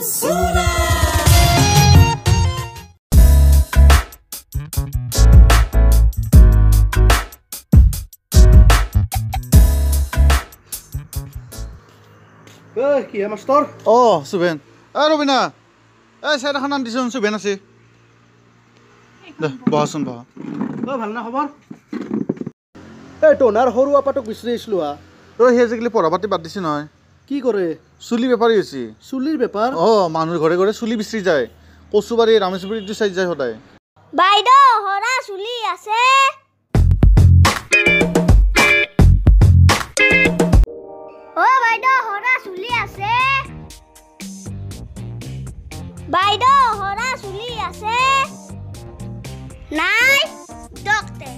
কি হে master সুবেন Raveena side এখন নাম দিছোন সুবেন আছে দে বহাচোন বহা ভাল না খবৰ টনাৰ সৰু আপাটোক বিচাৰি আছিলো সি আজিকালি পঢ়া পাতি বাদ দিছে নহয় কি কৰে চুলি বেপাৰী হৈছে চুলিৰ বেপাৰ মানুহৰ ঘৰে ঘৰে চুলি বিচাৰি যায় কচুবাৰী ৰামেশ্বৰীটো চাই যায় সদায় বাইদেউ হৰা চুলি আছে বাইদেউ হৰা চুলি আছে বাইদেউ হৰা চুলি আছে নাই ডক্টৰ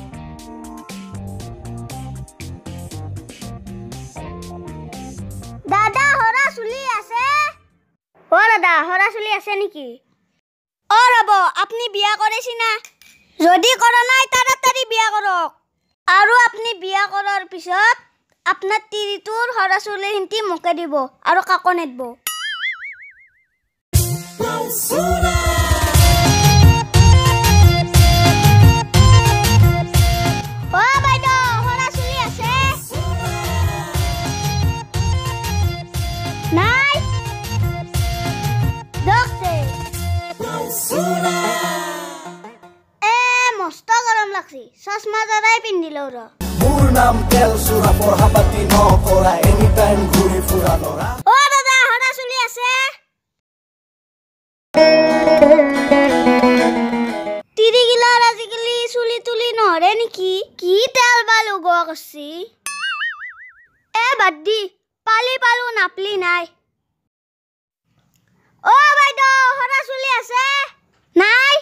দাদা হৰা চুলি আছে দাদা হৰা চুলি আছে নেকি ৰব আপুনি বিয়া কৰিছে না যদি কৰা নাই তাড়াতাড়ি বিয়া কৰক আৰু আপুনি বিয়া কৰাৰ পিছত আপনার তিরিটোর হরা চুলি হিন্তি মুখে দিব আর কাকো নেদব বাইদেউ হরা চুলি আছে নাই মস্ত গরম লাগছে চশমা জৰাই পিন্ধিলো মোৰ নাম তেল সুৰা পঢ়া পাতি নকৰা এনি টাইম ঘূৰি ফুৰা লৰা দাদা হৰা চুলি আছে তিৰিগিলাৰ আজিকালি চুলি তুলি নহৰে নেকি কি তেল বালু গোৱা কৰছি বাদ দি পালি পালো নাপলি নাই বাইদেউ হৰা চুলি আছে নাই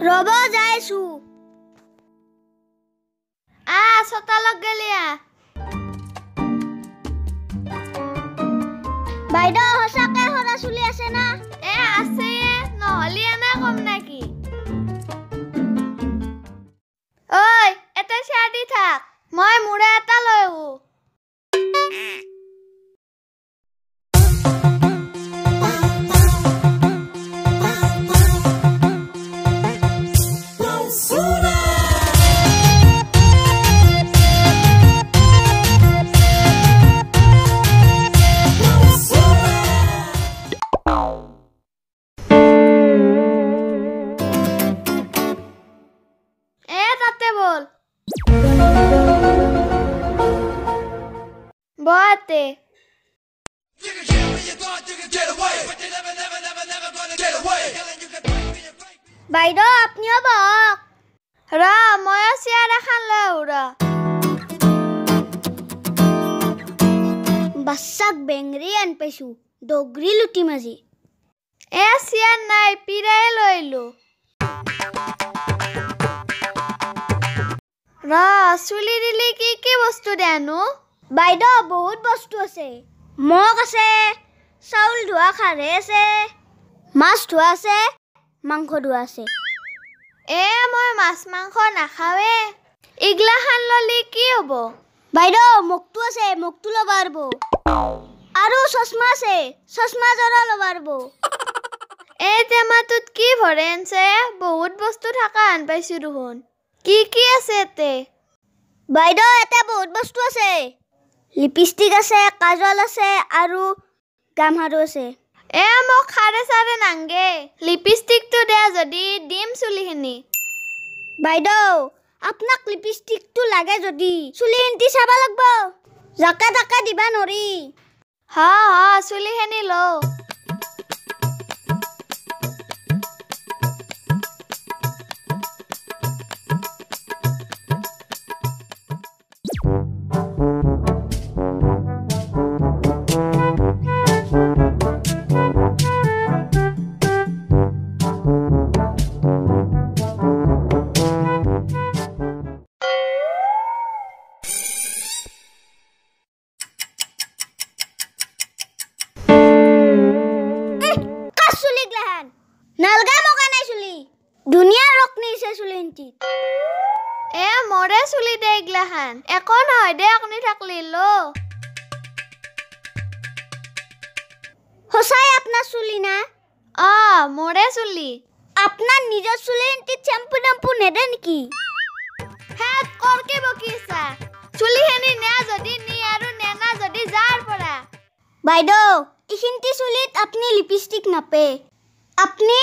ৰব যাইছো চতালক গেলিয়া বাইদেউ সঁচাকে হৰা চুলি আছে না আছে নহলি এনে কম নাকি এটা শ্বেয়াৰ দি থাক মই মুৰে এটা লৈ আহো Boate. বাইদেউ আপনিও বহক মই চেয়াৰ এখন লৈ বাচ্চাক বেংৰি আন পাইছো দগৰি লুটি মাজি চেয়াৰ নাই পিৰাই লৈলো চুলি দিলি কি বস্তু দেনো বাইদেউ বহুত বস্তু আছে মগ আছে চাউল ধোৱা খাৰে আছে মাছ ধোৱা আছে মাংস ধোৱা আছে মই মাছ মাংস নাখাৱে ইগলা খান ললি কি হ'ব বাইদেউ মুখটো আছে মুখটো ল'ব পাৰিব আৰু চশমা আছে চশমা জৰা ল'ব পাৰিব টেমাটোত কি ভৰে আনছে বহুত বস্তু থকা আন পাইছো দেখোন কি আছে এতে বাইদেউ এতে বহুত বস্তু আছে লিপষ্টিক আছে কাজল আছে আৰু গামহাৰু আছে মোক খাৰে চাৰে নাংগে লিপষ্টিকটো দে যদি দিম চুলিখিনি বাইদেউ আপোনাক লিপষ্টিকটো লাগে যদি চুলিখিনি চাবা লাগব জাকে তাকে দিবা নৰি চুলিখিনি ল চুলি গ্লাহান নালগা মকা নাই চুলি দুনিয়া রকনি সে চুলি ইন্টি এ মরে চুলি দে গ্লাহান এখন হয় দে আপনি থাকলি লো হসাই আপনার চুলি না মরে চুলি আপনার নিজের চুলি ইন্টি শ্যাম্পু টাম্পু নেদে নাকি হ্যাঁ করকে বকিছা চুলি হেনি না যদি নি আৰু নেনা যদি যাৰ পৰা বাইদেউ ইখিনটি চুলিত আপনি লিপস্টিক নাপে আপনি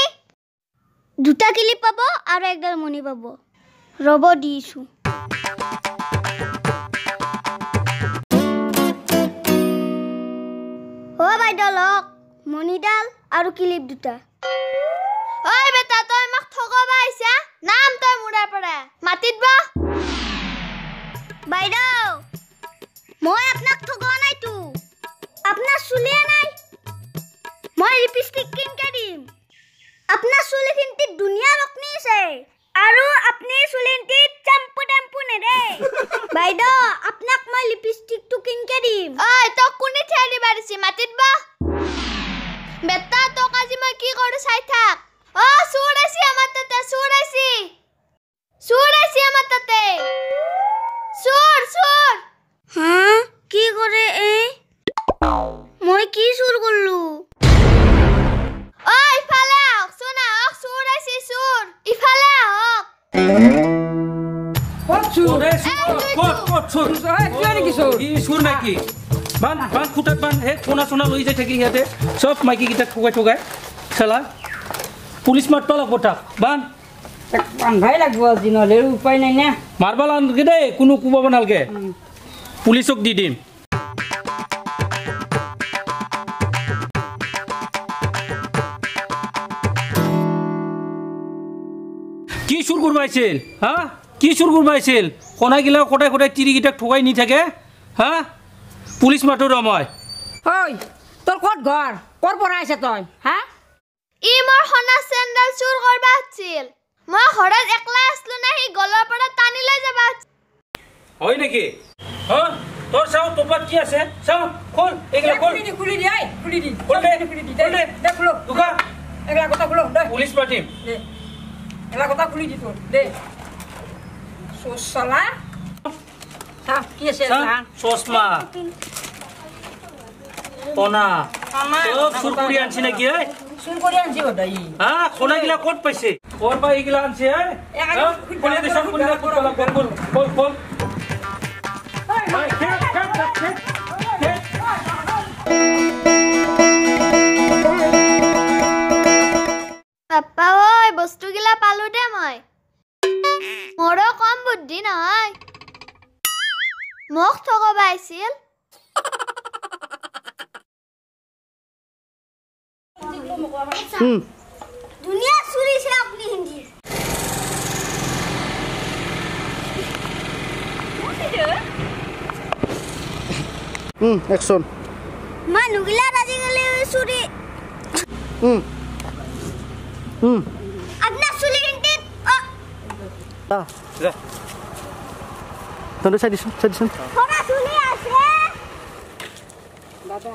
দুটা ক্লিপ পাব আৰু একডাল মণি পাব ৰব দিছো ও বাইদেউ লক মণিডাল আৰু ক্লিপ দুটা ঐ বেটা তই মাক ঠগবা আইছা নাম তই মুৰাৰ পৰা মাতিত বা বাইদেউ মই আপোনাক ঠগোৱা নাইতো আপোনাৰ চুলিয়ে নাই মই লিপস্টিক কিনকে দিম আপোনাৰ চুলি কিনতি দুনিয়া ৰকনি আছে আৰু আপুনি চুলিন্তি চাম্পু টাম্পু নেদে বাইদেউ আপোনাক মই লিপস্টিকটো কিনকে দিম ঐ তক কোনে ঠেলি বাৰিছি মাতিত বা বেটা তক আজি মই কি কৰো চাই থাক চুৰ আছি আমাৰ তাতে চুৰ আছি আমাৰ তাতে চুৰ হ্যাঁ কি করে মই কি চুর করলু ওই ইফালে আহ শুনা চুর আছি চুর ইফালে আহ কত চুর কত চুর কি নাকি চুর কি চুর নাকি বান খুঁটাত বান হে সোনা লৈ যাই থাকি ইয়াতে সব মাইকী গীতা ঠগাই খেলা পুলিচ মারতে লাগবো তাক বান বান্ধাই লাগবো আজি নহ'লে উপায় নাই না মারবা নালগে দেই কোনো কোবাব নালগে পুলিচক দি দিম কি চুৰ কৰবাইছিল হা কি চুৰ কৰবাইছিল কণাগিলা সদায় তিৰিগিটাক ঠগাই নি থাকে হা পুলিচ মাতো ৰ মই ঐ তোৰ ক'ত ঘৰ ক'ৰ পৰা আহিছে তই হা ই মোৰ সোণা চেণ্ডেল চুৰ কৰবা আছিল মই ঘৰত একলা আছলো না হি গলৰ পৰা টানি লৈ যাবা হয় নেকি হা তোৰ চাও তোপাত কি আছে চাও খোল এগলা খোল খুলি দি আই খুলি দি দে খুলো দুকা এগলা কথা খুলো দে পুলিচ মাতিম দে এগলা কথা খুলি দি তোৰ দে চলা চা কি আছে চা চশমা কণা সব চুৰ কৰি আনছি নেকি চুৰ কৰি আনছি সদায় হা কণাগিলা ক'ত পাইছে ক'ৰ পৰা এইগিলা আনছে খোলে দেচোন খোল পাপা ঐ বস্তুগিলা পালো দে মই মোৰো কম বুদ্ধি নহয় মোক ঠগবা আছিল দুনিয়া চুৰিছে আপুনি হিন্দী একশন মানুহগিলা আজিকালি চুৰি আপোনাৰ চুলি হিন্দী তহঁতে চাই দিছোন চুলি আছে দাদা